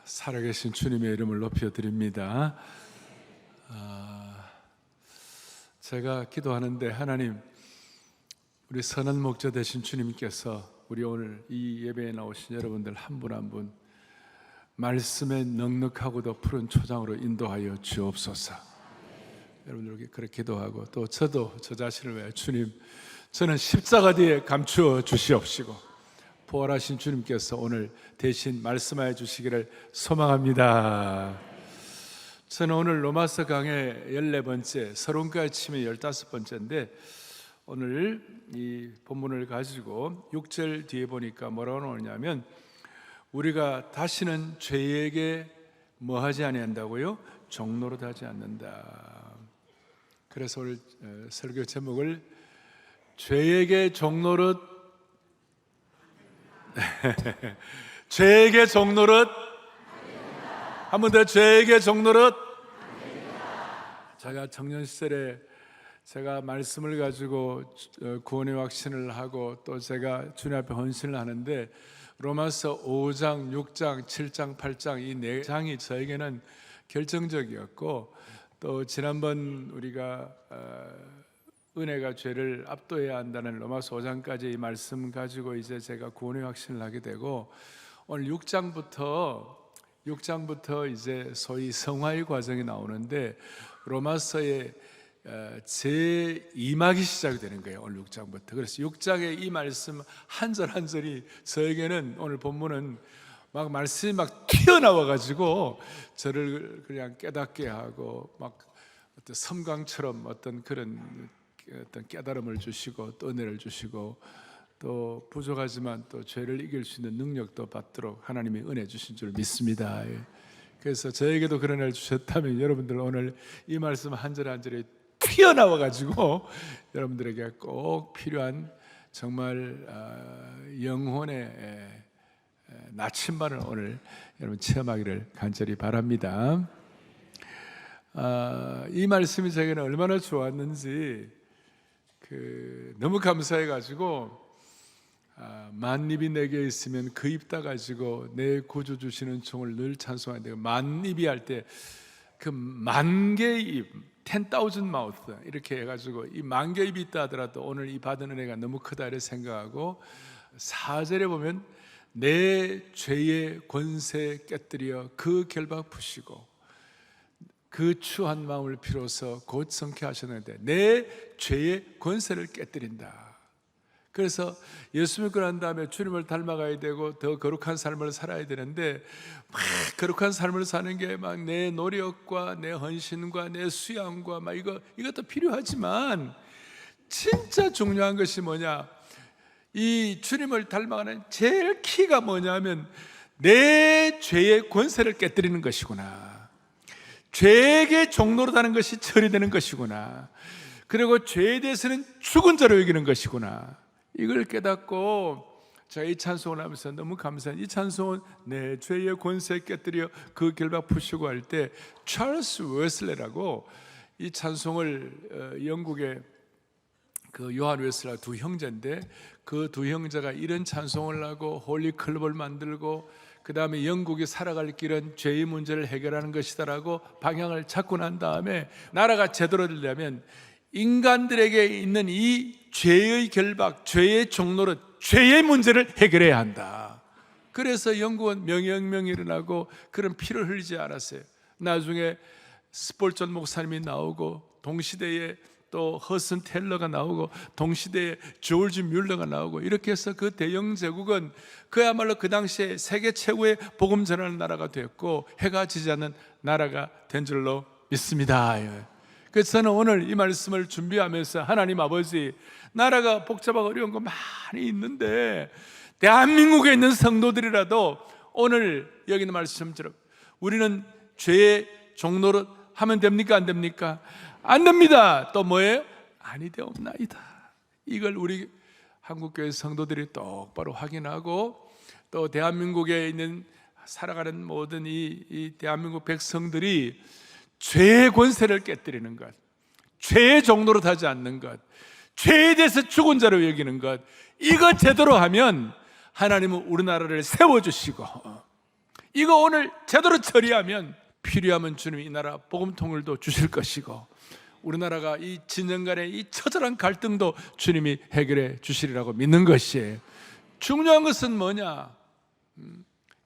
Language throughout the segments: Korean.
살아계신 주님의 이름을 높여드립니다. 제가 기도하는데 하나님, 우리 선한 목자 되신 주님께서 우리 오늘 이 예배에 나오신 여러분들 한 분 한 분 말씀에 넉넉하고도 푸른 초장으로 인도하여 주옵소서. 여러분들에게 그렇게 기도하고, 또 저도 저 자신을 위해 주님, 저는 십자가 뒤에 감추어 주시옵시고 부활하신 주님께서 오늘 대신 말씀하여 주시기를 소망합니다. 저는 오늘 로마서 강의 14번째, 서론가의 침의 15번째인데 오늘 이 본문을 가지고 6절 뒤에 보니까 뭐라고 나오냐면, 우리가 다시는 죄에게 뭐 하지 아니한다고요? 종노릇 하지 않는다. 그래서 오늘 설교 제목을 죄에게 종노릇 죄에게 종노릇, 한 번 더, 죄에게 종노릇. 제가 청년 시절에 제가 말씀을 가지고 구원의 확신을 하고 또 제가 주님 앞에 헌신을 하는데, 로마서 5장, 6장, 7장, 8장 이 4장이 저에게는 결정적이었고, 또 지난번 우리가 은혜가 죄를 압도해야 한다는 로마서 5장까지 이 말씀 가지고 이제 제가 구원의 확신을 하게 되고, 오늘 6장부터 이제 소위 성화의 과정이 나오는데, 로마서의 제2막이 시작이 되는 거예요. 오늘 6장부터. 그래서 6장의 이 말씀 한 절 한 절이 저에게는, 오늘 본문은 막 말씀이 막 튀어나와 가지고 저를 그냥 깨닫게 하고, 막 어떤 섬광처럼 어떤 그런 깨달음을 주시고 또 은혜를 주시고, 또 부족하지만 또 죄를 이길 수 있는 능력도 받도록 하나님이 은혜 주신 줄 믿습니다. 그래서 저에게도 그런 은혜를 주셨다면, 여러분들 오늘 이 말씀 한 절 한 절에 튀어나와 가지고 여러분들에게 꼭 필요한 정말 영혼의 나침반을 오늘 여러분 체험하기를 간절히 바랍니다. 이 말씀이 제게는 얼마나 좋았는지 너무 감사해 가지고, 만입이 내게 있으면 그 입 다 가지고 내 구주 주시는 종을 늘 찬송하는데, 만입이 할 때 그 만 개의 입, 10,000 mouth 이렇게 해가지고 이 만 개의 입이 있다 하더라도 오늘 이 받은 은혜가 너무 크다 이렇게 생각하고, 4절에 보면 내 죄의 권세 깨뜨려 그 결박 푸시고 그 추한 마음을 비로소 곧 성케 하셨는데, 내 죄의 권세를 깨뜨린다. 그래서 예수 믿고 난 다음에 주님을 닮아가야 되고 더 거룩한 삶을 살아야 되는데, 막 거룩한 삶을 사는 게 막 내 노력과 내 헌신과 내 수양과 막 이것도 필요하지만, 진짜 중요한 것이 뭐냐, 이 주님을 닮아가는 제일 키가 뭐냐면 내 죄의 권세를 깨뜨리는 것이구나, 죄에게 종노릇하는 것이 처리되는 것이구나, 그리고 죄에 대해서는 죽은 자로 여기는 것이구나, 이걸 깨닫고 제가 이 찬송을 하면서 너무 감사한, 이 찬송은 내 죄의 권세 깨뜨려 그 결박 푸시고 할 때 찰스 웨슬레라고, 이 찬송을 영국의 그 요한 웨슬레 두 형제인데, 그 두 형제가 이런 찬송을 하고 홀리 클럽을 만들고, 그 다음에 영국이 살아갈 길은 죄의 문제를 해결하는 것이다라고 방향을 잡고 난 다음에, 나라가 제대로 되려면 인간들에게 있는 이 죄의 결박, 죄의 종노릇, 죄의 문제를 해결해야 한다. 그래서 영국은 명예혁명이 일어나고 그런 피를 흘리지 않았어요. 나중에 스폴전 목사님이 나오고, 동시대에 또 허슨 텔러가 나오고, 동시대에 조지 뮬러가 나오고, 이렇게 해서 그 대영 제국은 그야말로 그 당시에 세계 최고의 복음 전하는 나라가 됐고 해가 지지 않는 나라가 된 줄로 믿습니다. 그래서 저는 오늘 이 말씀을 준비하면서, 하나님 아버지, 나라가 복잡하고 어려운 거 많이 있는데 대한민국에 있는 성도들이라도 오늘 여기 있는 말씀처럼 우리는 죄의 종노릇 하면 됩니까? 안 됩니까? 안 됩니다. 또 뭐예요? 아니 되옵나이다. 이걸 우리 한국교회 성도들이 똑바로 확인하고, 또 대한민국에 있는 살아가는 모든 이 대한민국 백성들이 죄의 권세를 깨뜨리는 것, 죄의 종노릇 하지 않는 것, 죄에 대해서 죽은 자로 여기는 것, 이거 제대로 하면 하나님은 우리나라를 세워주시고 이거 오늘 제대로 처리하면 필요하면 주님이 이 나라 복음 통일도 주실 것이고, 우리나라가 이 진영 간의 이 처절한 갈등도 주님이 해결해 주시리라고 믿는 것이에요. 중요한 것은 뭐냐?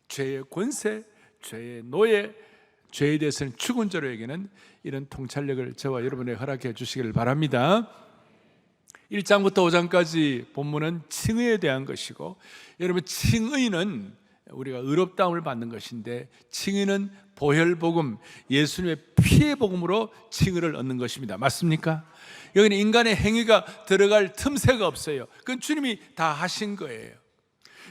죄의 권세, 죄의 노예, 죄에 대해서는 죽은 자로에게는 이런 통찰력을 저와 여러분에게 허락해 주시기를 바랍니다. 1장부터 5장까지 본문은 칭의에 대한 것이고, 여러분, 칭의는 우리가 의롭다움을 받는 것인데, 칭의는 보혈복음, 예수님의 피의 복음으로 칭의를 얻는 것입니다. 맞습니까? 여기는 인간의 행위가 들어갈 틈새가 없어요. 그건 주님이 다 하신 거예요.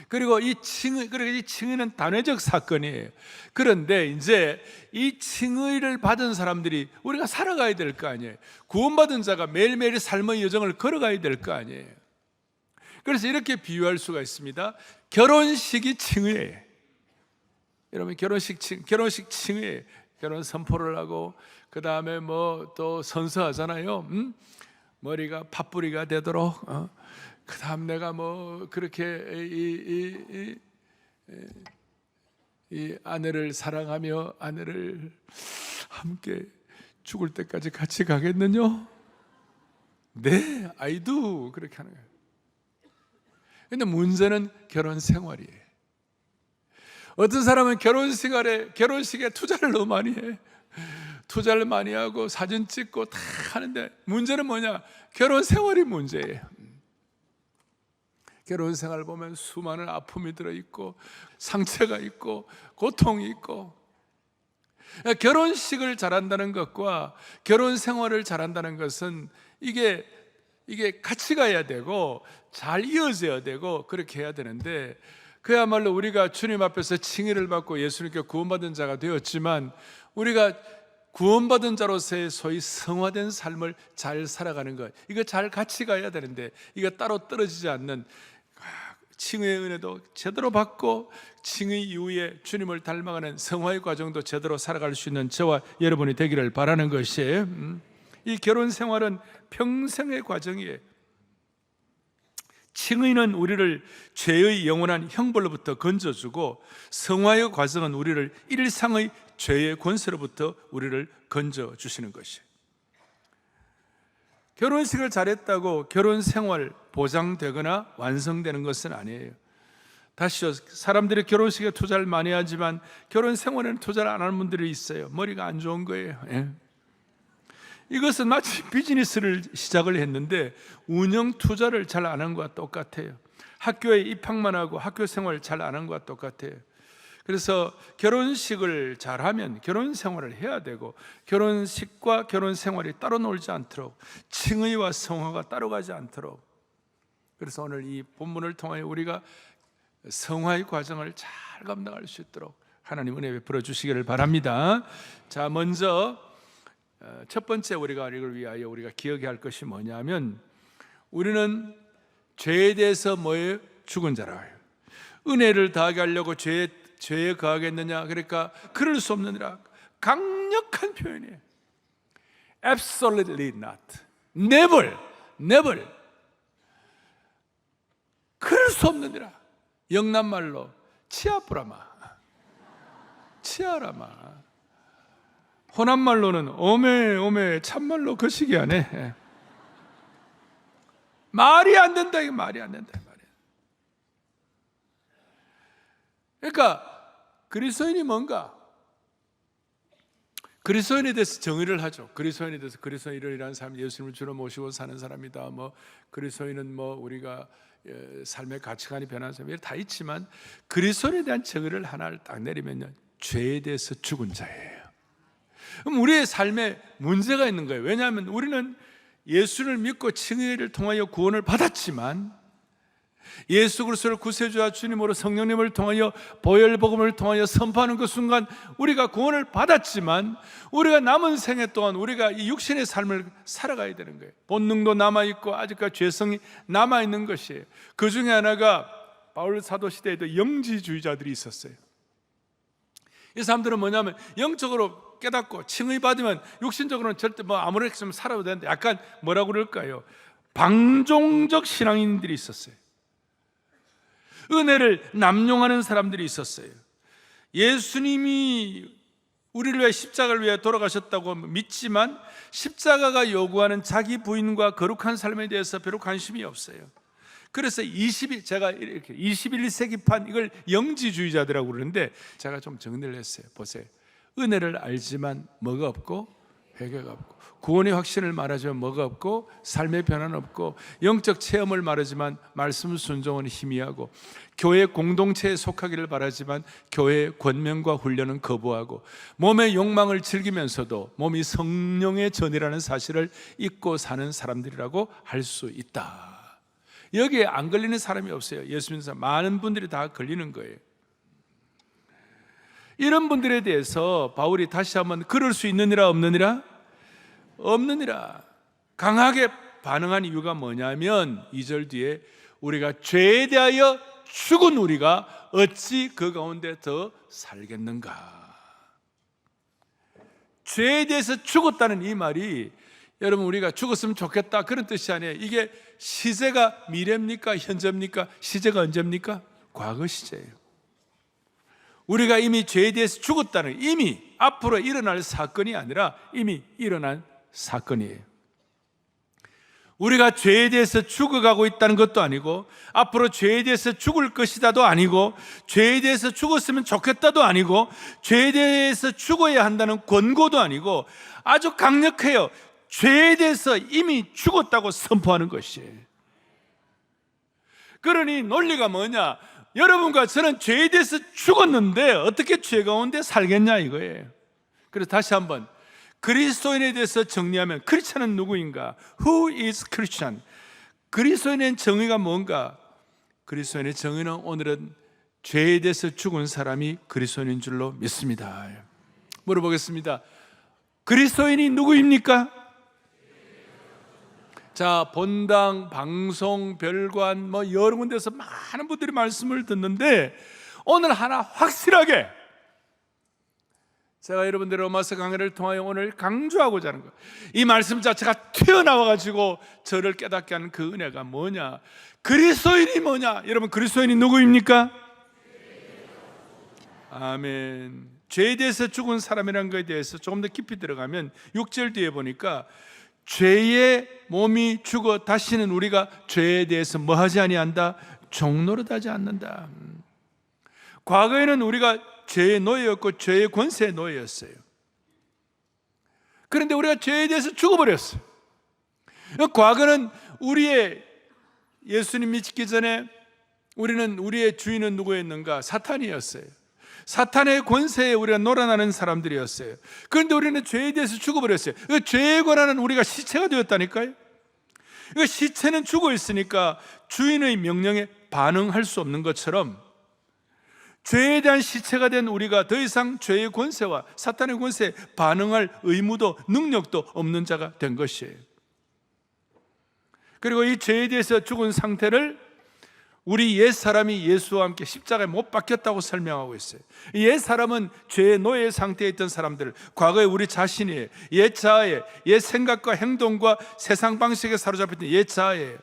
그리고 이 칭의는 단회적 사건이에요. 그런데 이제 이 칭의를 받은 사람들이 우리가 살아가야 될 거 아니에요. 구원받은 자가 매일매일 삶의 여정을 걸어가야 될 거 아니에요. 그래서 이렇게 비유할 수가 있습니다. 결혼식이 칭의예요. 여러분, 결혼식 칭의예요. 결혼 선포를 하고, 그 다음에 뭐 또 선서하잖아요. 머리가 팥뿌리가 되도록, 그 다음 내가 뭐 그렇게 이 아내를 사랑하며 아내를 함께 죽을 때까지 같이 가겠느냐? 네, I do. 그렇게 하는 거예요. 근데 문제는 결혼 생활이에요. 어떤 사람은 결혼식에 투자를 너무 많이 해. 투자를 많이 하고 사진 찍고 다 하는데, 문제는 뭐냐? 결혼 생활이 문제예요. 결혼 생활을 보면 수많은 아픔이 들어있고, 상처가 있고, 고통이 있고. 결혼식을 잘한다는 것과 결혼 생활을 잘한다는 것은 이게 같이 가야 되고 잘 이어져야 되고 그렇게 해야 되는데, 그야말로 우리가 주님 앞에서 칭의를 받고 예수님께 구원받은 자가 되었지만, 우리가 구원받은 자로서의 소위 성화된 삶을 잘 살아가는 것, 이거 잘 같이 가야 되는데, 이거 따로 떨어지지 않는 칭의의 은혜도 제대로 받고 칭의 이후에 주님을 닮아가는 성화의 과정도 제대로 살아갈 수 있는 저와 여러분이 되기를 바라는 것이에요. 이 결혼 생활은 평생의 과정이에요. 칭의는 우리를 죄의 영원한 형벌로부터 건져주고, 성화의 과정은 우리를 일상의 죄의 권세로부터 우리를 건져주시는 것이에요. 결혼식을 잘했다고 결혼 생활 보장되거나 완성되는 것은 아니에요. 다시요, 사람들이 결혼식에 투자를 많이 하지만 결혼 생활에는 투자를 안 하는 분들이 있어요. 머리가 안 좋은 거예요. 이것은 마치 비즈니스를 시작을 했는데 운영 투자를 잘 안 한 것과 똑같아요. 학교에 입학만 하고 학교 생활 잘 안 한 것과 똑같아요. 그래서 결혼식을 잘하면 결혼 생활을 해야 되고, 결혼식과 결혼 생활이 따로 놀지 않도록, 칭의와 성화가 따로 가지 않도록. 그래서 오늘 이 본문을 통하여 우리가 성화의 과정을 잘 감당할 수 있도록 하나님 은혜 베풀어 주시기를 바랍니다. 자, 먼저 첫 번째 우리가 이걸 위하여 우리가 기억해야 할 것이 뭐냐면, 우리는 죄에 대해서 뭐에 죽은 자라. 은혜를 더하게 하려고 죄에 거하겠느냐? 그러니까 그럴 수 없느니라. 강력한 표현이에요. Absolutely not. Never. 그럴 수 없느니라. 영남말로 치아뿌라마, 치아라마. 호남말로는 오메 참말로 거시기 하네. 말이 안 된다. 이게 말이 안 된다. 그러니까 그리스도인이 뭔가, 그리스도인에 대해서 정의를 하죠. 그리스도인에 대해서 그리스도인이라는 사람이 예수님을 주로 모시고 사는 사람이다. 뭐 그리스도인은 뭐 우리가 삶의 가치관이 변하는 사람이 다 있지만, 그리스도인에 대한 정의를 하나를 딱 내리면요, 죄에 대해서 죽은 자예요. 그럼 우리의 삶에 문제가 있는 거예요. 왜냐하면 우리는 예수를 믿고 칭의를 통하여 구원을 받았지만, 예수 그리스도를 구세주와 주님으로 성령님을 통하여 보혈복음을 통하여 선포하는 그 순간 우리가 구원을 받았지만, 우리가 남은 생애 동안 우리가 이 육신의 삶을 살아가야 되는 거예요. 본능도 남아있고 아직까지 죄성이 남아있는 것이에요. 그 중에 하나가 바울 사도 시대에도 영지주의자들이 있었어요. 이 사람들은 뭐냐면, 영적으로 깨닫고 칭의 받으면 육신적으로는 절대 뭐 아무렇게 했으면 살아도 되는데, 약간 뭐라고 그럴까요? 방종적 신앙인들이 있었어요. 은혜를 남용하는 사람들이 있었어요. 예수님이 우리를 위해 십자가를 위해 돌아가셨다고 믿지만 십자가가 요구하는 자기 부인과 거룩한 삶에 대해서 별로 관심이 없어요. 그래서 제가 이렇게 21세기판 이걸 영지주의자들이라고 그러는데 제가 좀 정리를 했어요. 보세요. 은혜를 알지만 뭐가 없고 회개가 없고, 구원의 확신을 말하지만 뭐가 없고 삶의 변화는 없고, 영적 체험을 말하지만 말씀 순종은 희미하고, 교회 공동체에 속하기를 바라지만 교회의 권면과 훈련은 거부하고, 몸의 욕망을 즐기면서도 몸이 성령의 전이라는 사실을 잊고 사는 사람들이라고 할 수 있다. 여기에 안 걸리는 사람이 없어요. 예수 믿는 사람 많은 분들이 다 걸리는 거예요. 이런 분들에 대해서 바울이 다시 한번 그럴 수 있느니라 없느니라? 없느니라. 강하게 반응한 이유가 뭐냐면 2절 뒤에 우리가 죄에 대하여 죽은 우리가 어찌 그 가운데 더 살겠는가. 죄에 대해서 죽었다는 이 말이 여러분 우리가 죽었으면 좋겠다 그런 뜻이 아니에요. 이게 시제가 미래입니까? 현재입니까? 시제가 언제입니까? 과거 시제예요. 우리가 이미 죄에 대해서 죽었다는, 이미 앞으로 일어날 사건이 아니라 이미 일어난 사건이에요. 우리가 죄에 대해서 죽어가고 있다는 것도 아니고, 앞으로 죄에 대해서 죽을 것이다도 아니고, 죄에 대해서 죽었으면 좋겠다도 아니고, 죄에 대해서 죽어야 한다는 권고도 아니고, 아주 강력해요. 죄에 대해서 이미 죽었다고 선포하는 것이에요. 그러니 논리가 뭐냐? 여러분과 저는 죄에 대해서 죽었는데 어떻게 죄 가운데 살겠냐 이거예요. 그래서 다시 한번 그리스도인에 대해서 정리하면, 크리스찬은 누구인가? Who is Christian? 그리스도인의 정의가 뭔가? 그리스도인의 정의는 오늘은 죄에 대해서 죽은 사람이 그리스도인인 줄로 믿습니다. 물어보겠습니다. 그리스도인이 누구입니까? 자, 본당, 방송, 별관 여러 군데서 많은 분들이 말씀을 듣는데 오늘 하나 확실하게 제가 여러분들의 로마서 강의를 통하여 오늘 강조하고자 하는 거예요. 이 말씀 자체가 튀어나와가지고 저를 깨닫게 하는 그 은혜가 뭐냐? 그리스도인이 뭐냐? 여러분 그리스도인이 누구입니까? 아멘. 죄에 대해서 죽은 사람이라는 것에 대해서 조금 더 깊이 들어가면 6절 뒤에 보니까 죄의 몸이 죽어 다시는 우리가 죄에 대해서 뭐 하지 아니한다? 종노릇하지 않는다. 과거에는 우리가 죄의 노예였고 죄의 권세의 노예였어요. 그런데 우리가 죄에 대해서 죽어버렸어요. 과거는 예수님 믿기 전에 우리의 주인은 누구였는가? 사탄이었어요. 사탄의 권세에 우리가 놀아나는 사람들이었어요. 그런데 우리는 죄에 대해서 죽어버렸어요. 죄에 관한 우리가 시체가 되었다니까요. 시체는 죽어 있으니까 주인의 명령에 반응할 수 없는 것처럼 죄에 대한 시체가 된 우리가 더 이상 죄의 권세와 사탄의 권세에 반응할 의무도 능력도 없는 자가 된 것이에요. 그리고 이 죄에 대해서 죽은 상태를 우리 옛사람이 예수와 함께 십자가에 못 박혔다고 설명하고 있어요. 옛사람은 죄의 노예 상태에 있던 사람들, 과거에 우리 자신이 옛자아에, 옛 생각과 행동과 세상 방식에 사로잡혔던 옛자아예요.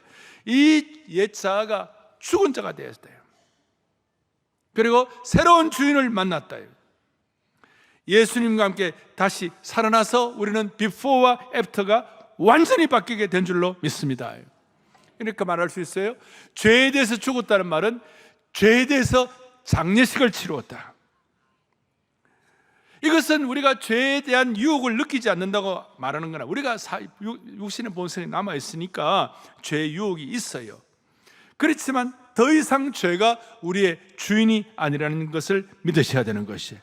이 옛자아가 죽은 자가 되었어요. 그리고 새로운 주인을 만났다. 예수님과 함께 다시 살아나서 우리는 before와 after가 완전히 바뀌게 된 줄로 믿습니다. 이렇게 말할 수 있어요. 죄에 대해서 죽었다는 말은 죄에 대해서 장례식을 치루었다. 이것은 우리가 죄에 대한 유혹을 느끼지 않는다고 말하는 거나, 우리가 육신의 본성이 남아있으니까 죄의 유혹이 있어요. 그렇지만 더 이상 죄가 우리의 주인이 아니라는 것을 믿으셔야 되는 것이에요.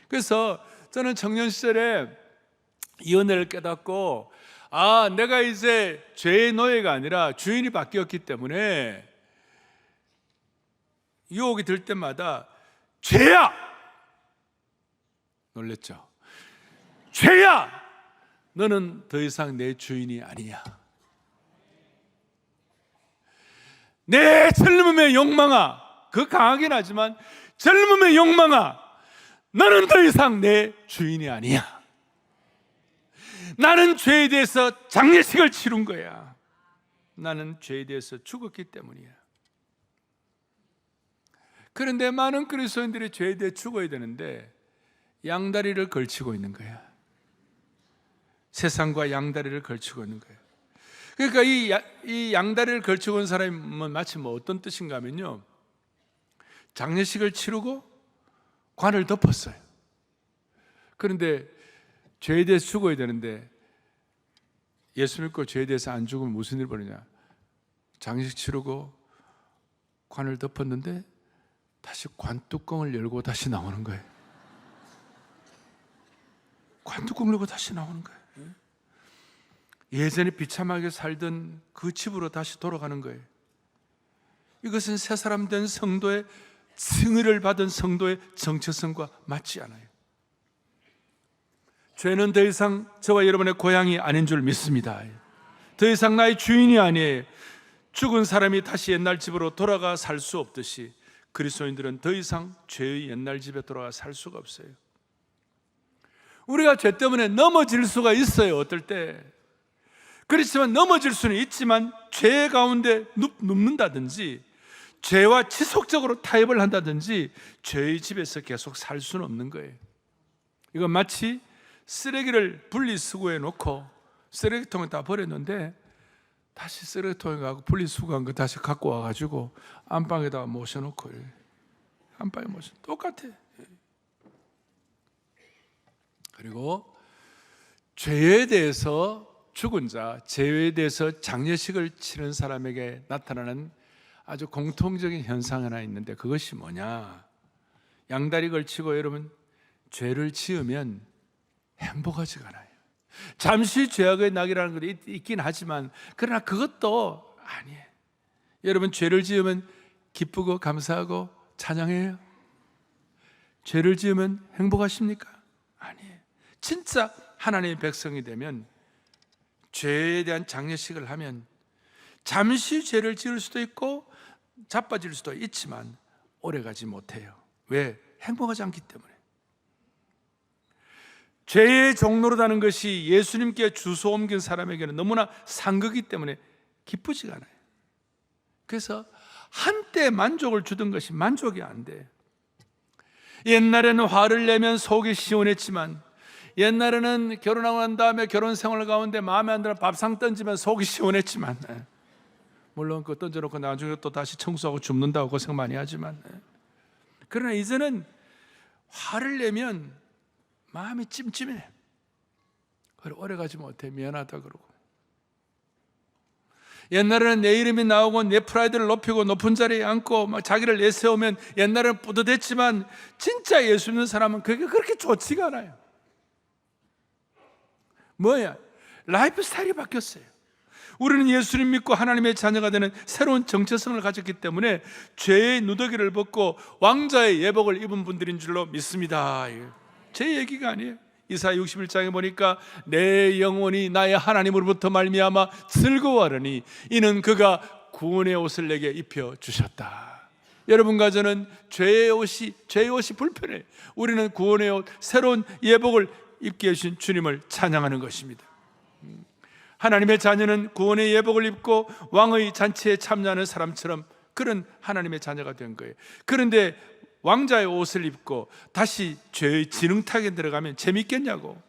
그래서 저는 청년 시절에 이 은혜를 깨닫고, 내가 이제 죄의 노예가 아니라 주인이 바뀌었기 때문에 유혹이 들 때마다 죄야! 놀랬죠? 죄야! 너는 더 이상 내 주인이 아니야. 내 젊음의 욕망아, 그 강하긴 하지만 젊음의 욕망아, 너는 더 이상 내 주인이 아니야. 나는 죄에 대해서 장례식을 치룬 거야. 나는 죄에 대해서 죽었기 때문이야. 그런데 많은 그리스도인들이 죄에 대해 죽어야 되는데 양다리를 걸치고 있는 거야. 세상과 양다리를 걸치고 있는 거예요. 그러니까 이 양다리를 걸치고 있는 사람은 마치 어떤 뜻인가 하면요, 장례식을 치르고 관을 덮었어요. 그런데 죄에 대해서 죽어야 되는데 예수 믿고 죄에 대해서 안 죽으면 무슨 일 벌이냐, 장례식 치르고 관을 덮었는데 다시 관 뚜껑을 열고 다시 나오는 거예요. 관 뚜껑을 열고 다시 나오는 거예요. 예전에 비참하게 살던 그 집으로 다시 돌아가는 거예요. 이것은 새 사람 된 성도의, 승의를 받은 성도의 정체성과 맞지 않아요. 죄는 더 이상 저와 여러분의 고향이 아닌 줄 믿습니다. 더 이상 나의 주인이 아니에요. 죽은 사람이 다시 옛날 집으로 돌아가 살 수 없듯이 그리스도인들은 더 이상 죄의 옛날 집에 돌아가 살 수가 없어요. 우리가 죄 때문에 넘어질 수가 있어요, 어떨 때. 그렇지만 넘어질 수는 있지만 죄 가운데 눕는다든지 죄와 지속적으로 타협을 한다든지 죄의 집에서 계속 살 수는 없는 거예요. 이건 마치 쓰레기를 분리수거해 놓고 쓰레기통에 다 버렸는데 다시 쓰레기통에 가고 분리수거한 거 다시 갖고 와가지고 안방에다가 모셔놓고, 안방에 모셔, 똑같아. 그리고 죄에 대해서 죽은 자, 죄에 대해서 장례식을 치른 사람에게 나타나는 아주 공통적인 현상 하나 있는데 그것이 뭐냐, 양다리 걸치고 여러분 죄를 지으면 행복하지가 않아요. 잠시 죄악의 낙이라는 것이 있긴 하지만 그러나 그것도 아니에요. 여러분 죄를 지으면 기쁘고 감사하고 찬양해요? 죄를 지으면 행복하십니까? 아니에요. 진짜 하나님의 백성이 되면 죄에 대한 장례식을 하면 잠시 죄를 지을 수도 있고 자빠질 수도 있지만 오래가지 못해요. 왜? 행복하지 않기 때문에. 죄의 종로로 다는 것이 예수님께 주소 옮긴 사람에게는 너무나 상극이기 때문에 기쁘지가 않아요. 그래서 한때 만족을 주던 것이 만족이 안 돼요. 옛날에는 화를 내면 속이 시원했지만, 옛날에는 결혼하고 난 다음에 결혼 생활 가운데 마음에 안 들어 밥상 던지면 속이 시원했지만, 물론 그거 던져놓고 나중에 또 다시 청소하고 줍는다고 고생 많이 하지만, 그러나 이제는 화를 내면 마음이 찜찜해. 그래, 오래가지 못해. 미안하다 그러고. 옛날에는 내 이름이 나오고 내 프라이드를 높이고 높은 자리에 앉고 막 자기를 내세우면 옛날에는 뿌듯했지만 진짜 예수 믿는 사람은 그게 그렇게 좋지가 않아요. 뭐야? 라이프 스타일이 바뀌었어요. 우리는 예수님 믿고 하나님의 자녀가 되는 새로운 정체성을 가졌기 때문에 죄의 누더기를 벗고 왕자의 예복을 입은 분들인 줄로 믿습니다. 제 얘기가 아니에요. 이사야 61장에 보니까 내 영혼이 나의 하나님으로부터 말미암아 즐거워하려니 이는 그가 구원의 옷을 내게 입혀 주셨다. 여러분과 저는 죄의 옷이 불편해. 우리는 구원의 옷, 새로운 예복을 입게 해주신 주님을 찬양하는 것입니다. 하나님의 자녀는 구원의 예복을 입고 왕의 잔치에 참여하는 사람처럼 그런 하나님의 자녀가 된 거예요. 그런데 왕자의 옷을 입고 다시 죄의 진흙탕에 들어가면 재밌겠냐고.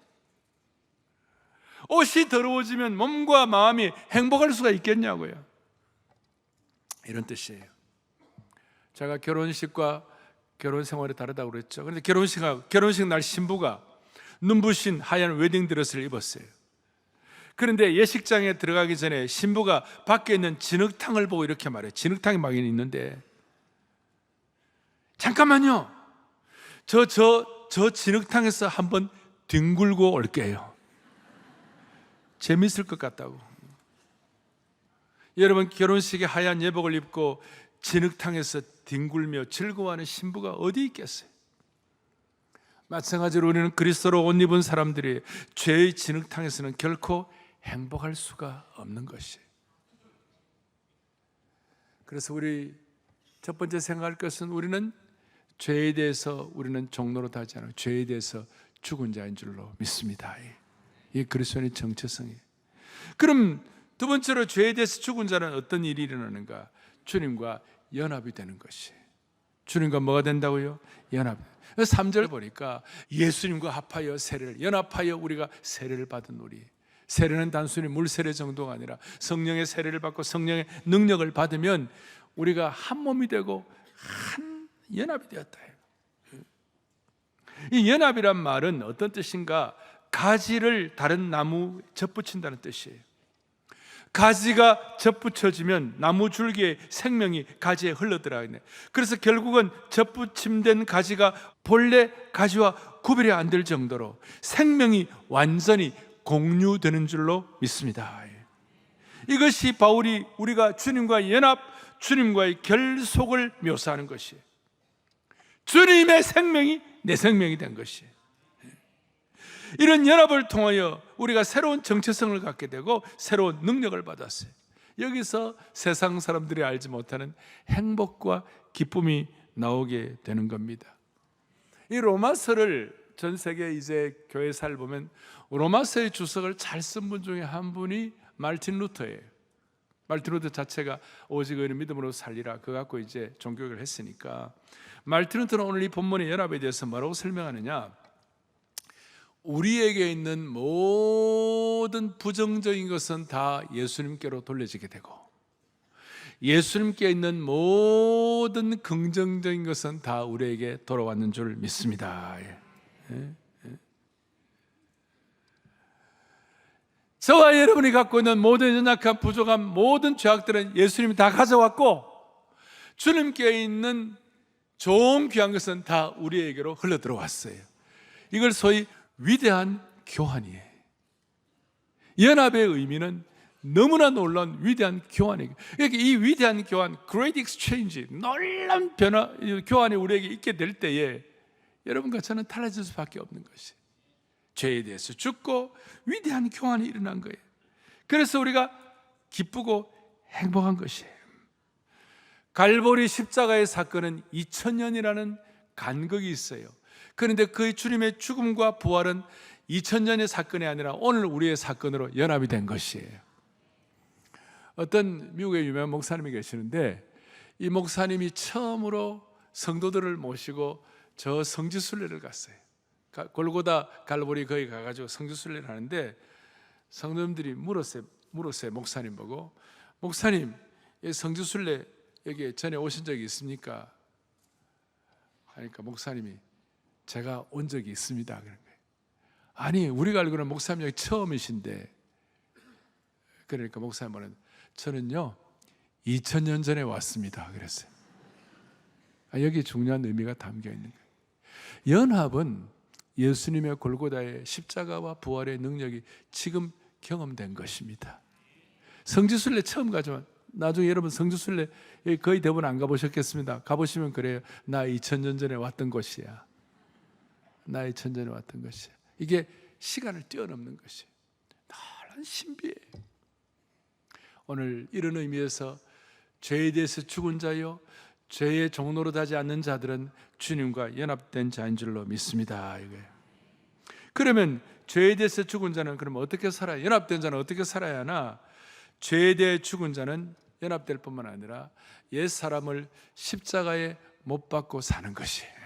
옷이 더러워지면 몸과 마음이 행복할 수가 있겠냐고요. 이런 뜻이에요. 제가 결혼식과 결혼 생활이 다르다고 그랬죠. 그런데 결혼식 날 신부가 눈부신 하얀 웨딩드레스를 입었어요. 그런데 예식장에 들어가기 전에 신부가 밖에 있는 진흙탕을 보고 이렇게 말해요. 진흙탕이 막 있는데, 잠깐만요, 저 진흙탕에서 한번 뒹굴고 올게요. 재밌을 것 같다고. 여러분, 결혼식에 하얀 예복을 입고 진흙탕에서 뒹굴며 즐거워하는 신부가 어디 있겠어요? 마찬가지로 우리는 그리스도로 옷 입은 사람들이 죄의 진흙탕에서는 결코 행복할 수가 없는 것이에요. 그래서 우리 첫 번째 생각할 것은 우리는 죄에 대해서 우리는 종로로 하지 않아요. 죄에 대해서 죽은 자인 줄로 믿습니다. 이게 그리스도인의 정체성이에요. 그럼 두 번째로 죄에 대해서 죽은 자는 어떤 일이 일어나는가? 주님과 연합이 되는 것이에요. 주님과 뭐가 된다고요? 연합. 3절 보니까 예수님과 합하여 세례를, 연합하여 우리가 세례를 받은 우리. 세례는 단순히 물 세례 정도가 아니라 성령의 세례를 받고 성령의 능력을 받으면 우리가 한 몸이 되고 한 연합이 되었다. 이 연합이란 말은 어떤 뜻인가? 가지를 다른 나무 접붙인다는 뜻이에요. 가지가 접붙여지면 나무 줄기의 생명이 가지에 흘러들어가네. 그래서 결국은 접붙임된 가지가 본래 가지와 구별이 안 될 정도로 생명이 완전히 공유되는 줄로 믿습니다. 이것이 바울이 우리가 주님과 연합, 주님과의 결속을 묘사하는 것이에요. 주님의 생명이 내 생명이 된 것이에요. 이런 연합을 통하여 우리가 새로운 정체성을 갖게 되고 새로운 능력을 받았어요. 여기서 세상 사람들이 알지 못하는 행복과 기쁨이 나오게 되는 겁니다. 이 로마서를 전 세계 이제 교회사를 보면 로마서의 주석을 잘 쓴 분 중에 한 분이 마르틴 루터예요. 마르틴 루터 자체가 오직 의인 믿음으로 살리라 그거 갖고 이제 종교를 했으니까, 마르틴 루터는 오늘 이 본문의 연합에 대해서 뭐라고 설명하느냐? 우리에게 있는 모든 부정적인 것은 다 예수님께로 돌려지게 되고, 예수님께 있는 모든 긍정적인 것은 다 우리에게 돌아왔는 줄 믿습니다. 저와 여러분이 갖고 있는 모든 연약한 부족한 모든 죄악들은 예수님이 다 가져왔고, 주님께 있는 좋은 귀한 것은 다 우리에게로 흘러 들어왔어요. 이걸 소위 위대한 교환이에요. 연합의 의미는 너무나 놀라운 위대한 교환이에요. 그러니까 이 위대한 교환, Great Exchange, 놀라운 변화, 교환이 우리에게 있게 될 때에 여러분과 저는 달라질 수밖에 없는 것이에요. 죄에 대해서 죽고 위대한 교환이 일어난 거예요. 그래서 우리가 기쁘고 행복한 것이에요. 갈보리 십자가의 사건은 2000년이라는 간극이 있어요. 그런데 그 주님의 죽음과 부활은 2000년의 사건이 아니라 오늘 우리의 사건으로 연합이 된 것이에요. 어떤 미국의 유명한 목사님이 계시는데, 이 목사님이 처음으로 성도들을 모시고 저 성지순례를 갔어요. 골고다 갈보리 거기 가가지고 성지순례를 하는데, 성도님들이 물었어요. 목사님 보고, 목사님 성지순례 여기 전에 오신 적이 있습니까? 하니까 목사님이 제가 온 적이 있습니다 그런 거예요. 아니, 우리가 알고는 목사님 여기 처음이신데. 그러니까 목사님 말은 저는요 2000년 전에 왔습니다 그랬어요. 여기 중요한 의미가 담겨 있는 거예요. 연합은 예수님의 골고다의 십자가와 부활의 능력이 지금 경험된 것입니다. 성지순례 처음 가지만 나중에 여러분 성지순례 거의 대부분 안 가보셨겠습니다. 가보시면 그래요. 나 2000년 전에 왔던 곳이야. 나 2000년 전에 왔던 것이야. 이게 시간을 뛰어넘는 것이에요. 놀라운 신비예요. 오늘 이런 의미에서 죄에 대해서 죽은 자요, 죄의 종로로 하지 않는 자들은 주님과 연합된 자인 줄로 믿습니다. 이거예요. 그러면 죄에 대해서 죽은 자는 그럼 어떻게 살아야, 연합된 자는 어떻게 살아야 하나? 죄에 대해 죽은 자는 연합될 뿐만 아니라 옛 사람을 십자가에 못 박고 사는 것이에요.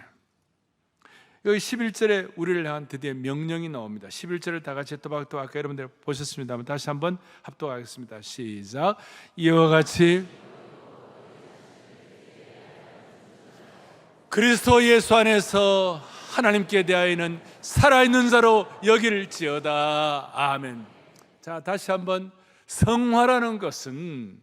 여기 11절에 우리를 향한 드디어 명령이 나옵니다. 11절을 다 같이 또박또박 아까 여러분들 보셨습니다만 다시 한번 합독하겠습니다. 시작. 이와 같이 그리스도 예수 안에서 하나님께 대하여는 살아있는 자로 여길지어다. 아멘. 자, 다시 한번, 성화라는 것은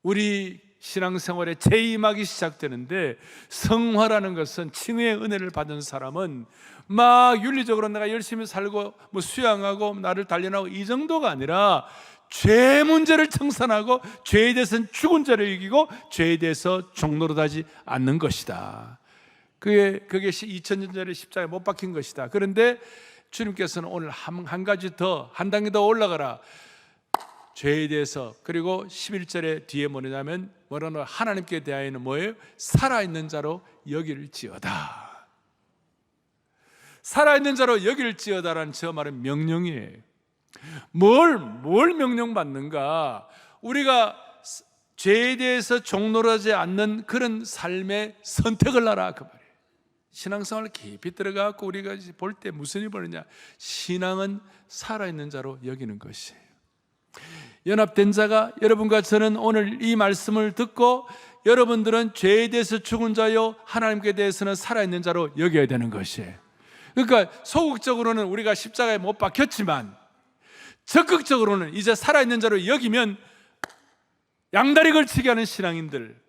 우리 신앙생활에 재임하기 시작되는데, 성화라는 것은 칭의의 은혜를 받은 사람은 막 윤리적으로 내가 열심히 살고 뭐 수양하고 나를 단련하고 이 정도가 아니라 죄 문제를 청산하고 죄에 대해서는 죽은 자를 이기고 죄에 대해서 종로로 하지 않는 것이다. 그게 2000년 전에 십자가에 못 박힌 것이다. 그런데 주님께서는 오늘 한 가지 더, 한 단계 더 올라가라. 죄에 대해서, 그리고 11절에 뒤에 뭐냐면 하나님께 대하여는 뭐예요? 살아있는 자로 여길지어다. 살아있는 자로 여길지어다라는 저 말은 명령이에요. 뭘 명령받는가? 우리가 죄에 대해서 종노하지 않는 그런 삶의 선택을 하라 그 말이에요. 신앙생활 깊이 들어가고 우리가 볼 때 무슨 일이 벌어지냐, 신앙은 살아있는 자로 여기는 것이에요. 연합된 자가 여러분과 저는 오늘 이 말씀을 듣고 여러분들은 죄에 대해서 죽은 자요 하나님께 대해서는 살아있는 자로 여겨야 되는 것이에요. 그러니까 소극적으로는 우리가 십자가에 못 박혔지만 적극적으로는 이제 살아있는 자로 여기면 양다리 걸치게 하는 신앙인들,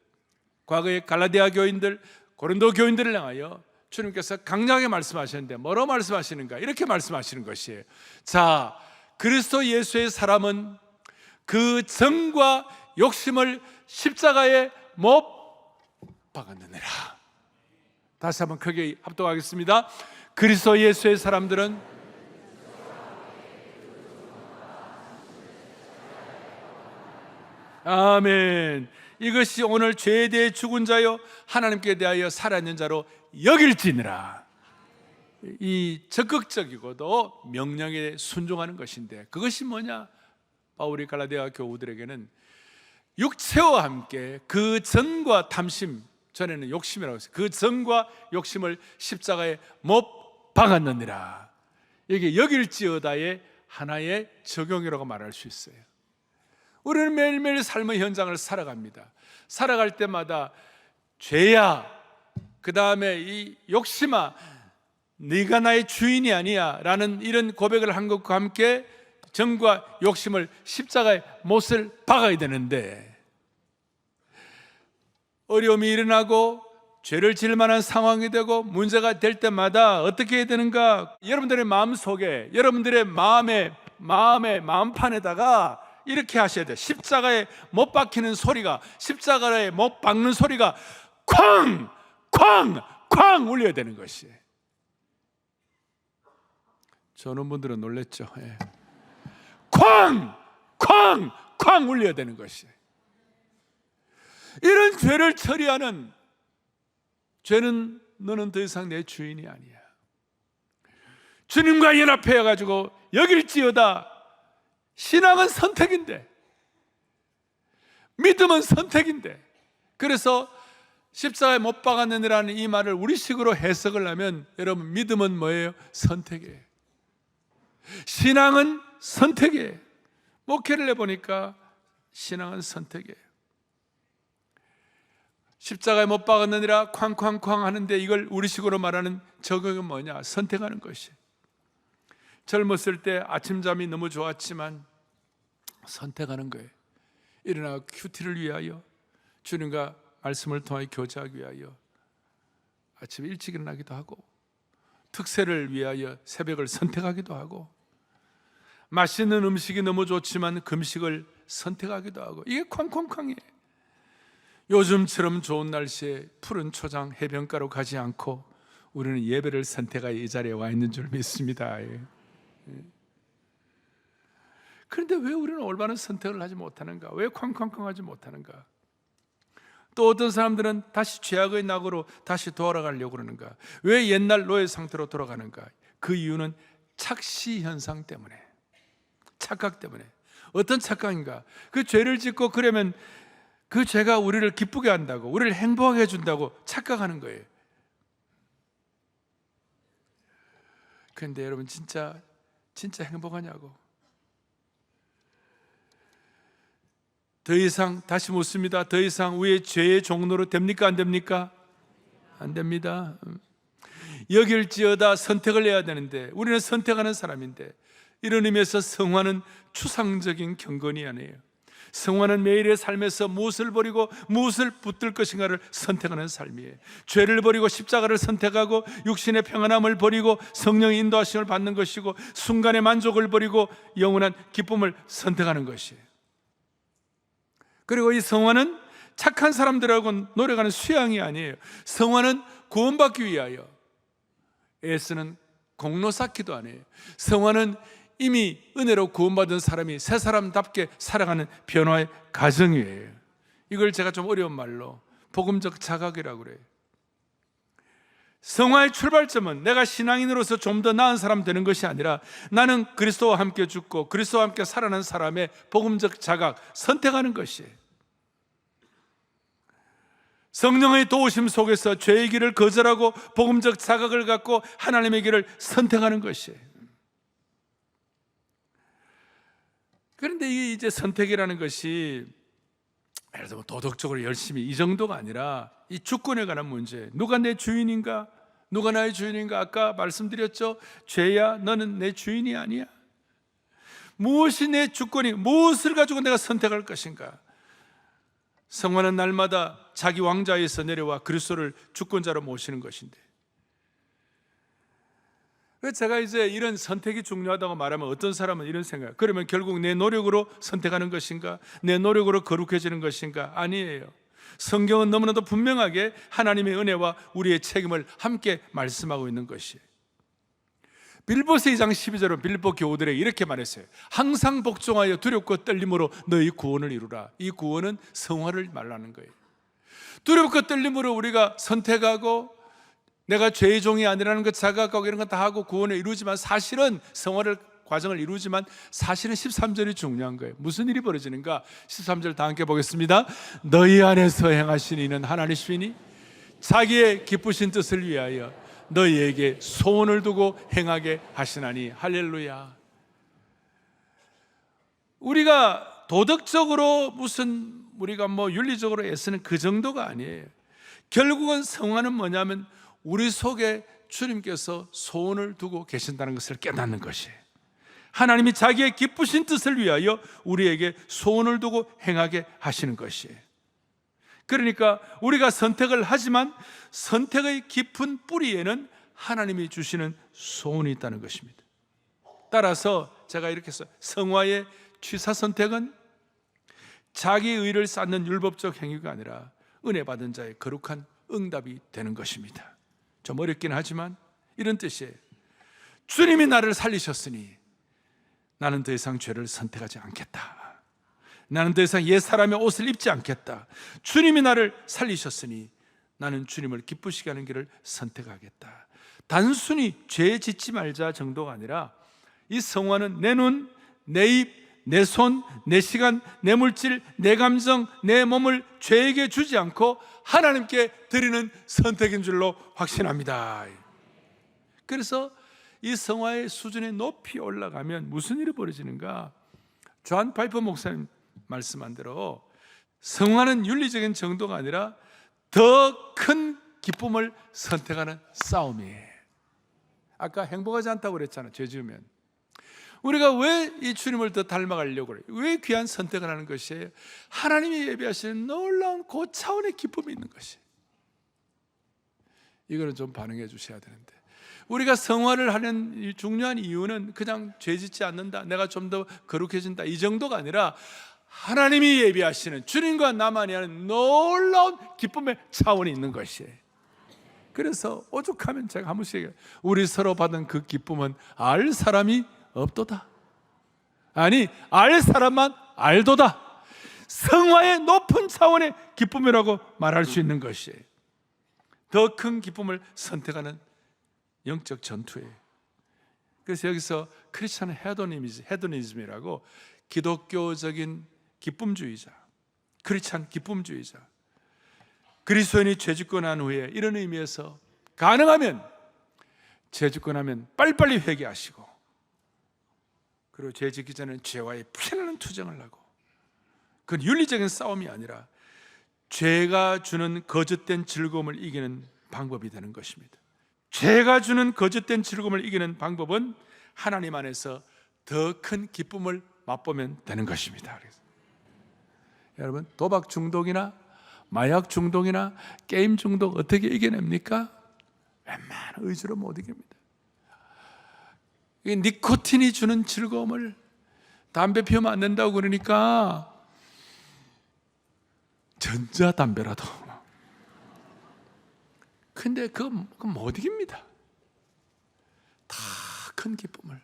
과거의 갈라디아 교인들, 고린도 교인들을 향하여 주님께서 강력하게 말씀하셨는데 뭐로 말씀하시는가? 이렇게 말씀하시는 것이에요. 자, 그리스도 예수의 사람은 그 정과 욕심을 십자가에 못 박았느니라. 다시 한번 크게 합독하겠습니다. 그리스도 예수의 사람들은 아멘. 이것이 오늘 죄에 대해 죽은 자요 하나님께 대하여 살아있는 자로 여길지니라. 이 적극적이고도 명령에 순종하는 것인데 그것이 뭐냐? 바울이 갈라디아 교우들에게는 육체와 함께 그 정과 탐심, 전에는 욕심이라고 했어요. 그 정과 욕심을 십자가에 못 박았느니라. 이게 여길지어다의 하나의 적용이라고 말할 수 있어요. 우리는 매일매일 삶의 현장을 살아갑니다. 살아갈 때마다 죄야, 그 다음에 이 욕심아, 네가 나의 주인이 아니야 라는 이런 고백을 한 것과 함께 정과 욕심을 십자가에 못을 박아야 되는데, 어려움이 일어나고 죄를 지을 만한 상황이 되고 문제가 될 때마다 어떻게 해야 되는가? 여러분들의 마음속에, 여러분들의 마음판에다가 이렇게 하셔야 돼요. 십자가에 못 박히는 소리가, 십자가에 못 박는 소리가 쾅! 쾅! 쾅! 울려야 되는 것이에요. 저는 분들은 놀랬죠. 예. 쾅! 쾅! 쾅! 울려야 되는 것이에요. 이런 죄를 처리하는, 죄는 너는 더 이상 내 주인이 아니야, 주님과 연합해 가지고 여길지어다. 신앙은 선택인데, 믿음은 선택인데, 그래서 십자가에 못 박았느니라는 이 말을 우리식으로 해석을 하면 여러분, 믿음은 뭐예요? 선택이에요. 신앙은 선택이에요. 목회를 해보니까 신앙은 선택이에요. 십자가에 못 박았느니라 쾅쾅쾅 하는데 이걸 우리식으로 말하는 적용은 뭐냐? 선택하는 것이에요. 젊었을 때 아침잠이 너무 좋았지만 선택하는 거예요. 일어나 큐티를 위하여, 주님과 말씀을 통해 교제하기 위하여 아침 일찍 일어나기도 하고, 특세를 위하여 새벽을 선택하기도 하고, 맛있는 음식이 너무 좋지만 금식을 선택하기도 하고, 이게 쾅쾅쾅이에요. 요즘처럼 좋은 날씨에 푸른 초장 해변가로 가지 않고 우리는 예배를 선택하여 이 자리에 와 있는 줄 믿습니다. 그런데 왜 우리는 올바른 선택을 하지 못하는가? 왜 쾅쾅쾅 하지 못하는가? 또 어떤 사람들은 다시 죄악의 낙으로 다시 돌아가려고 그러는가? 왜 옛날 노예 상태로 돌아가는가? 그 이유는 착시 현상 때문에, 착각 때문에. 어떤 착각인가? 그 죄를 짓고 그러면 그 죄가 우리를 기쁘게 한다고, 우리를 행복하게 해준다고 착각하는 거예요. 그런데 여러분, 진짜 행복하냐고? 더 이상, 다시 묻습니다. 더 이상 우리의 죄의 종로로 됩니까? 안 됩니까? 안 됩니다. 여길지어다 선택을 해야 되는데 우리는 선택하는 사람인데, 이런 의미에서 성화는 추상적인 경건이 아니에요. 성화는 매일의 삶에서 무엇을 버리고 무엇을 붙들 것인가를 선택하는 삶이에요. 죄를 버리고 십자가를 선택하고 육신의 평안함을 버리고 성령의 인도하심을 받는 것이고, 순간의 만족을 버리고 영원한 기쁨을 선택하는 것이에요. 그리고 이 성화는 착한 사람들하고 노력하는 수양이 아니에요. 성화는 구원받기 위하여 애쓰는 공로 쌓기도 아니에요. 성화는 이미 은혜로 구원받은 사람이 새 사람답게 살아가는 변화의 과정이에요. 이걸 제가 좀 어려운 말로 복음적 자각이라고 그래요. 성화의 출발점은 내가 신앙인으로서 좀 더 나은 사람 되는 것이 아니라 나는 그리스도와 함께 죽고 그리스도와 함께 살아난 사람의 복음적 자각, 선택하는 것이에요. 성령의 도우심 속에서 죄의 길을 거절하고 복음적 자각을 갖고 하나님의 길을 선택하는 것이에요. 그런데 이게 이제 선택이라는 것이 예를 들면 도덕적으로 열심히 이 정도가 아니라 이 주권에 관한 문제. 누가 내 주인인가? 누가 나의 주인인가? 아까 말씀드렸죠. 죄야 너는 내 주인이 아니야. 무엇이 내 주권이, 무엇을 가지고 내가 선택할 것인가? 성화는 날마다 자기 왕좌에서 내려와 그리스도를 주권자로 모시는 것인데, 제가 이제 이런 선택이 중요하다고 말하면 어떤 사람은 이런 생각, 그러면 결국 내 노력으로 선택하는 것인가? 내 노력으로 거룩해지는 것인가? 아니에요. 성경은 너무나도 분명하게 하나님의 은혜와 우리의 책임을 함께 말씀하고 있는 것이에요. 빌보서 2장 12절은 빌보 교우들에게 이렇게 말했어요. 항상 복종하여 두렵고 떨림으로 너희 구원을 이루라. 이 구원은 성화를 말하는 거예요. 두렵고 떨림으로 우리가 선택하고 내가 죄의 종이 아니라는 것 자각하고 이런 거 다 하고 구원을 이루지만, 사실은 성화를 과정을 이루지만 사실은 13절이 중요한 거예요. 무슨 일이 벌어지는가? 13절 다 함께 보겠습니다. 너희 안에서 행하신 이는 하나님이시니 자기의 기쁘신 뜻을 위하여 너희에게 소원을 두고 행하게 하시나니. 할렐루야. 우리가 도덕적으로 무슨 우리가 윤리적으로 애쓰는 그 정도가 아니에요. 결국은 성화는 뭐냐면 우리 속에 주님께서 소원을 두고 계신다는 것을 깨닫는 것이에요. 하나님이 자기의 기쁘신 뜻을 위하여 우리에게 소원을 두고 행하게 하시는 것이에요. 그러니까 우리가 선택을 하지만 선택의 깊은 뿌리에는 하나님이 주시는 소원이 있다는 것입니다. 따라서 제가 이렇게 해서 성화의 취사 선택은 자기 의를 쌓는 율법적 행위가 아니라 은혜 받은 자의 거룩한 응답이 되는 것입니다. 좀 어렵긴 하지만 이런 뜻이에요. 주님이 나를 살리셨으니 나는 더 이상 죄를 선택하지 않겠다. 나는 더 이상 옛 사람의 옷을 입지 않겠다. 주님이 나를 살리셨으니 나는 주님을 기쁘시게 하는 길을 선택하겠다. 단순히 죄 짓지 말자 정도가 아니라 이 성화는 내 눈, 내 입, 내 손, 내 시간, 내 물질, 내 감정, 내 몸을 죄에게 주지 않고 하나님께 드리는 선택인 줄로 확신합니다. 그래서 이 성화의 수준이 높이 올라가면 무슨 일이 벌어지는가? 존 파이퍼 목사님 말씀한 대로 성화는 윤리적인 정도가 아니라 더 큰 기쁨을 선택하는 싸움이에요. 아까 행복하지 않다고 그랬잖아요. 죄 지으면. 우리가 왜 이 주님을 더 닮아가려고 그래요? 왜 귀한 선택을 하는 것이에요? 하나님이 예비하시는 놀라운 고차원의 기쁨이 있는 것이에요. 이거는 좀 반응해 주셔야 되는데, 우리가 성화를 하는 중요한 이유는 그냥 죄 짓지 않는다, 내가 좀 더 거룩해진다 이 정도가 아니라 하나님이 예비하시는 주님과 나만이 하는 놀라운 기쁨의 차원이 있는 것이에요. 그래서 오죽하면 제가 한 번씩 얘기해요. 우리 서로 받은 그 기쁨은 알 사람이 없도다. 아니, 알 사람만 알도다. 성화의 높은 차원의 기쁨이라고 말할 수 있는 것이에요. 더 큰 기쁨을 선택하는 영적 전투예요. 그래서 여기서 크리스천 헤도니즘이라고 기독교적인 기쁨주의자, 크리스천 기쁨주의자, 그리스도인이 죄짓고 난 후에 이런 의미에서 가능하면 죄짓고 나면 빨리빨리 회개하시고, 그리고 죄 짓기 전에는 죄와의 피나는 투쟁을 하고, 그건 윤리적인 싸움이 아니라 죄가 주는 거짓된 즐거움을 이기는 방법이 되는 것입니다. 죄가 주는 거짓된 즐거움을 이기는 방법은 하나님 안에서 더 큰 기쁨을 맛보면 되는 것입니다. 그래서 여러분, 도박 중독이나 마약 중독이나 게임 중독 어떻게 이겨냅니까? 웬만한 의지로 못 이깁니다. 니코틴이 주는 즐거움을, 담배 피우면 안 된다고 그러니까 전자담배라도, 근데 그건 못 이깁니다. 다 큰 기쁨을,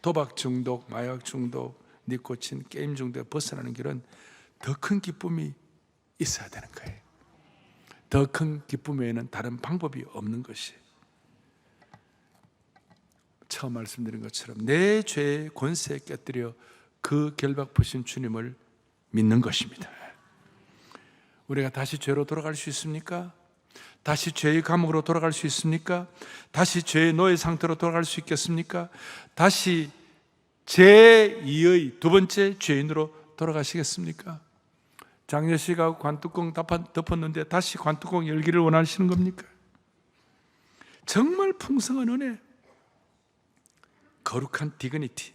도박 중독, 마약 중독, 니코틴, 게임 중독에 벗어나는 길은 더 큰 기쁨이 있어야 되는 거예요. 더 큰 기쁨 외에는 다른 방법이 없는 것이, 처음 말씀드린 것처럼 내 죄의 권세에 깨뜨려 그 결박부신 주님을 믿는 것입니다. 우리가 다시 죄로 돌아갈 수 있습니까? 다시 죄의 감옥으로 돌아갈 수 있습니까? 다시 죄의 노예 상태로 돌아갈 수 있겠습니까? 다시 제2의 두 번째 죄인으로 돌아가시겠습니까? 장례식하고 관뚜껑 덮었는데 다시 관뚜껑 열기를 원하시는 겁니까? 정말 풍성한 은혜, 거룩한 디그니티,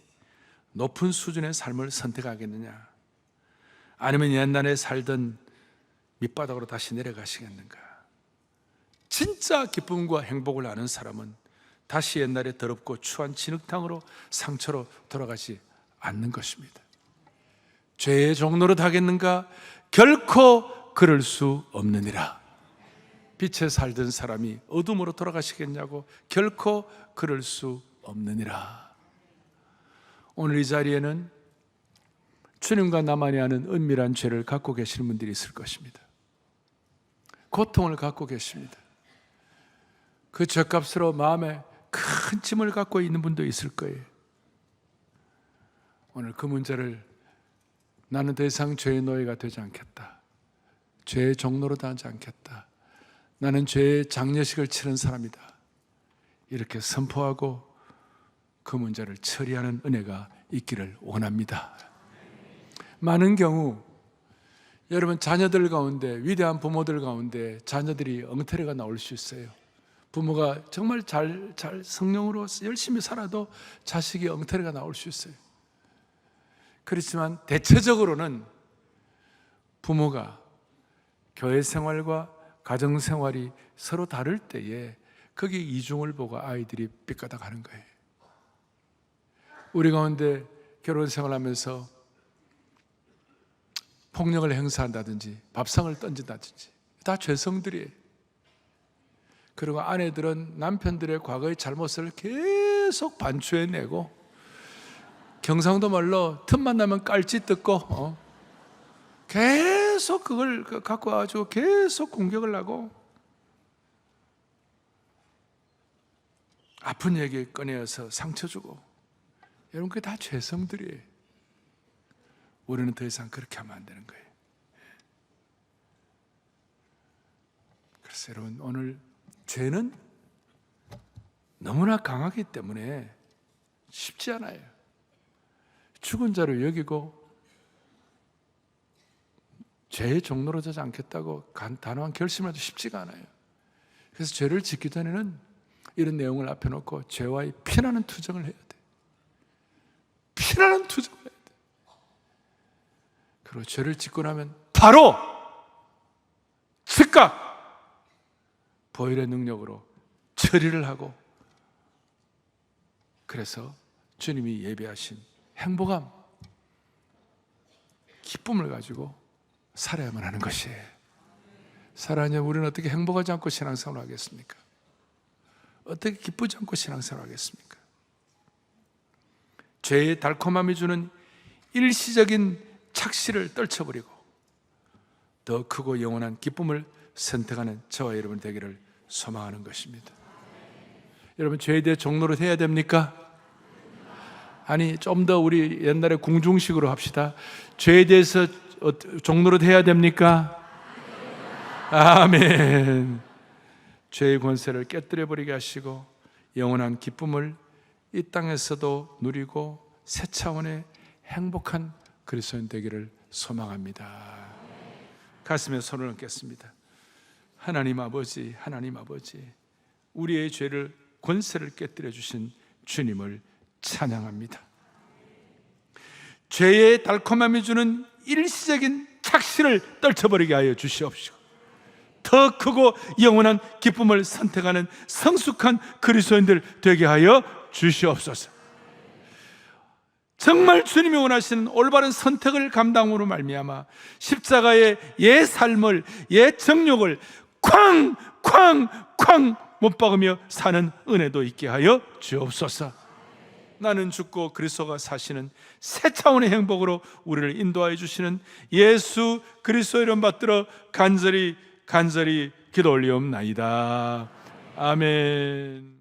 높은 수준의 삶을 선택하겠느냐? 아니면 옛날에 살던 밑바닥으로 다시 내려가시겠는가? 진짜 기쁨과 행복을 아는 사람은 다시 옛날에 더럽고 추한 진흙탕으로 상처로 돌아가지 않는 것입니다. 죄의 종로로 하겠는가? 결코 그럴 수 없느니라. 빛에 살던 사람이 어둠으로 돌아가시겠냐고? 결코 그럴 수 없느니라. 오늘 이 자리에는 주님과 나만이 아는 은밀한 죄를 갖고 계시는 분들이 있을 것입니다. 고통을 갖고 계십니다. 그 죄값으로 마음에 큰 짐을 갖고 있는 분도 있을 거예요. 오늘 그 문제를 나는 더 이상 죄의 노예가 되지 않겠다, 죄의 종로로 하지 않겠다, 나는 죄의 장례식을 치른 사람이다, 이렇게 선포하고 그 문제를 처리하는 은혜가 있기를 원합니다. 많은 경우 여러분 자녀들 가운데, 위대한 부모들 가운데 자녀들이 엉터리가 나올 수 있어요. 부모가 정말 잘 성령으로 열심히 살아도 자식이 엉터리가 나올 수 있어요. 그렇지만 대체적으로는 부모가 교회 생활과 가정 생활이 서로 다를 때에 거기에 이중을 보고 아이들이 삐까다 가는 거예요. 우리 가운데 결혼 생활하면서 폭력을 행사한다든지 밥상을 던진다든지 다 죄성들이에요. 그리고 아내들은 남편들의 과거의 잘못을 계속 반추해내고 경상도 말로 틈만 나면 깔짓 듣고 계속 그걸 갖고 와가지고 계속 공격을 하고 아픈 얘기 꺼내어서 상처 주고, 여러분 그게 다 죄성들이에요. 우리는 더 이상 그렇게 하면 안 되는 거예요. 그래서 여러분 오늘 죄는 너무나 강하기 때문에 쉽지 않아요. 죽은 자를 여기고 죄의 종로로 되지 않겠다고 단호한 결심을 해도 쉽지가 않아요. 그래서 죄를 짓기 전에는 이런 내용을 앞에 놓고 죄와의 피나는 투정을 해야 돼. 피나는 투정을 해야 돼. 그리고 죄를 짓고 나면 바로 즉각 보혈의 능력으로 처리를 하고, 그래서 주님이 예배하신 행복함, 기쁨을 가지고 살아야만 하는 것이에요. 살아야 우리는 어떻게 행복하지 않고 신앙생활을 하겠습니까? 어떻게 기쁘지 않고 신앙생활을 하겠습니까? 죄의 달콤함이 주는 일시적인 착시를 떨쳐버리고 더 크고 영원한 기쁨을 선택하는 저와 여러분 되기를 소망하는 것입니다. 여러분 죄에 대해 종로를 해야 됩니까? 아니 좀 더 우리 옛날에 궁중식으로 합시다. 죄에 대해서 종로를 해야 됩니까? 아멘. 죄의 권세를 깨뜨려버리게 하시고 영원한 기쁨을 이 땅에서도 누리고 새 차원의 행복한 그리스도인 되기를 소망합니다. 가슴에 손을 얹겠습니다. 하나님 아버지, 하나님 아버지, 우리의 죄를 권세를 깨뜨려 주신 주님을 찬양합니다. 죄의 달콤함이 주는 일시적인 착시를 떨쳐버리게 하여 주시옵시고 더 크고 영원한 기쁨을 선택하는 성숙한 그리스도인들 되게 하여 주시옵소서. 정말 주님이 원하시는 올바른 선택을 감당으로 말미암아 십자가의 옛 삶을, 옛 정욕을 쾅쾅쾅 못 박으며 사는 은혜도 있게 하여 주옵소서. 나는 죽고 그리스도가 사시는 새 차원의 행복으로 우리를 인도하여 주시는 예수 그리스도 이름 받들어 간절히 기도 올리옵나이다. 아멘.